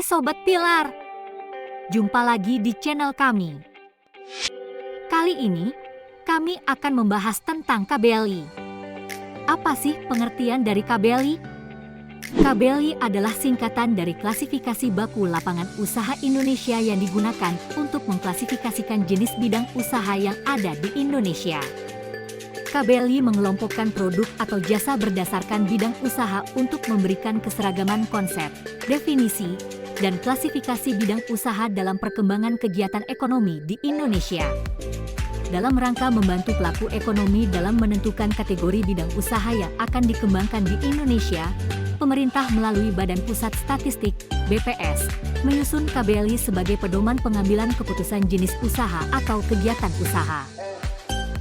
Sobat Pilar, jumpa lagi di channel kami. Kali ini, kami akan membahas tentang KBLI. Apa sih pengertian dari KBLI? KBLI adalah singkatan dari klasifikasi baku lapangan usaha Indonesia yang digunakan untuk mengklasifikasikan jenis bidang usaha yang ada di Indonesia. KBLI mengelompokkan produk atau jasa berdasarkan bidang usaha untuk memberikan keseragaman konsep, definisi, dan klasifikasi bidang usaha dalam perkembangan kegiatan ekonomi di Indonesia. Dalam rangka membantu pelaku ekonomi dalam menentukan kategori bidang usaha yang akan dikembangkan di Indonesia, pemerintah melalui Badan Pusat Statistik (BPS) menyusun KBLI sebagai pedoman pengambilan keputusan jenis usaha atau kegiatan usaha.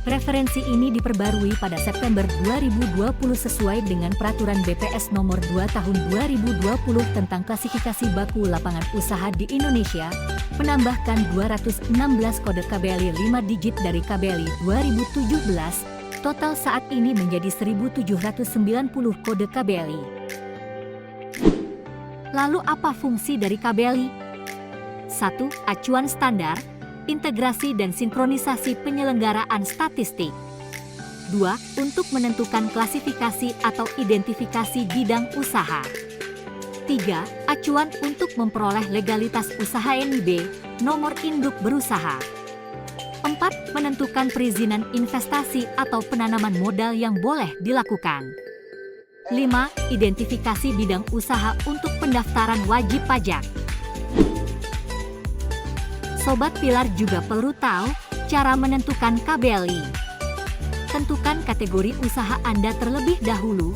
Referensi ini diperbarui pada September 2020 sesuai dengan Peraturan BPS Nomor 2 Tahun 2020 tentang klasifikasi baku lapangan usaha di Indonesia, menambahkan 216 kode KBLI 5 digit dari KBLI 2017, total saat ini menjadi 1.790 kode KBLI. Lalu apa fungsi dari KBLI? 1. Acuan standar, integrasi dan sinkronisasi penyelenggaraan statistik. 2. Untuk menentukan klasifikasi atau identifikasi bidang usaha. 3. Acuan untuk memperoleh legalitas usaha NIB, nomor induk berusaha. 4. Menentukan perizinan investasi atau penanaman modal yang boleh dilakukan. 5. Identifikasi bidang usaha untuk pendaftaran wajib pajak. Sobat Pilar juga perlu tahu cara menentukan KBLI. Tentukan kategori usaha Anda terlebih dahulu,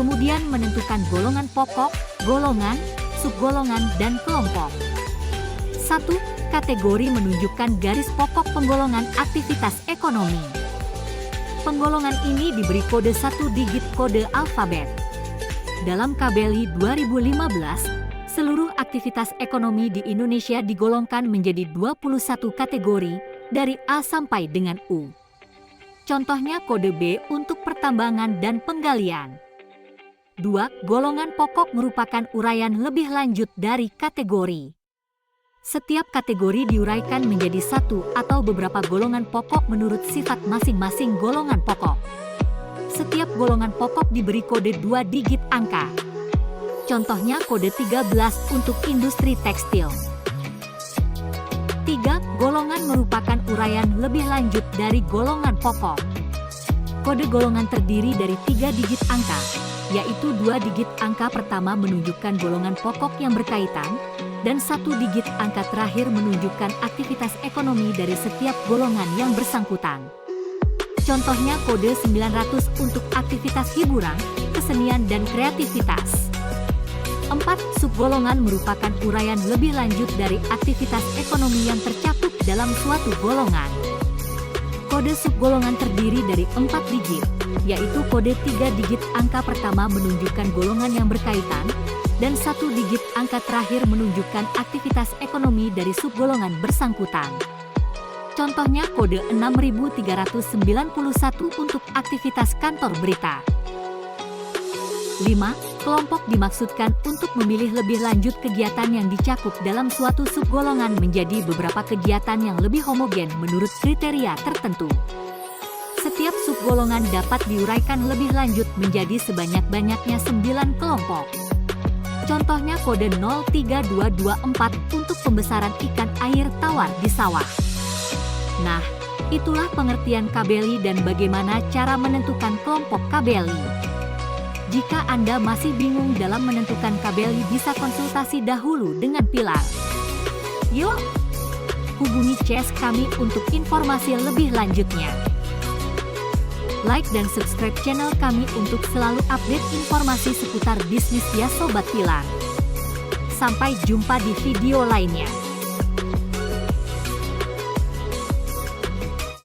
kemudian menentukan golongan pokok, golongan, subgolongan, dan kelompok. 1. Kategori menunjukkan garis pokok penggolongan aktivitas ekonomi. Penggolongan ini diberi kode 1 digit kode alfabet. Dalam KBLI 2015, seluruh aktivitas ekonomi di Indonesia digolongkan menjadi 21 kategori dari A sampai dengan U. Contohnya kode B untuk pertambangan dan penggalian. 2. Golongan pokok merupakan uraian lebih lanjut dari kategori. Setiap kategori diuraikan menjadi satu atau beberapa golongan pokok menurut sifat masing-masing golongan pokok. Setiap golongan pokok diberi kode 2 digit angka. Contohnya kode 13 untuk industri tekstil. 3. Golongan merupakan uraian lebih lanjut dari golongan pokok. Kode golongan terdiri dari 3 digit angka, yaitu 2 digit angka pertama menunjukkan golongan pokok yang berkaitan, dan 1 digit angka terakhir menunjukkan aktivitas ekonomi dari setiap golongan yang bersangkutan. Contohnya kode 900 untuk aktivitas hiburan, kesenian, dan kreativitas. 4. Subgolongan merupakan uraian lebih lanjut dari aktivitas ekonomi yang tercakup dalam suatu golongan. Kode subgolongan terdiri dari 4 digit, yaitu kode 3 digit angka pertama menunjukkan golongan yang berkaitan, dan 1 digit angka terakhir menunjukkan aktivitas ekonomi dari subgolongan bersangkutan. Contohnya kode 6391 untuk aktivitas kantor berita. 5. Kelompok dimaksudkan untuk memilih lebih lanjut kegiatan yang dicakup dalam suatu subgolongan menjadi beberapa kegiatan yang lebih homogen menurut kriteria tertentu. Setiap subgolongan dapat diuraikan lebih lanjut menjadi sebanyak-banyaknya 9 kelompok. Contohnya kode 03224 untuk pembesaran ikan air tawar di sawah. Nah, itulah pengertian KBLI dan bagaimana cara menentukan kelompok KBLI. Jika Anda masih bingung dalam menentukan KBLI, bisa konsultasi dahulu dengan Pilar. Yuk, hubungi CS kami untuk informasi lebih lanjutnya. Like dan subscribe channel kami untuk selalu update informasi seputar bisnis ya Sobat Pilar. Sampai jumpa di video lainnya.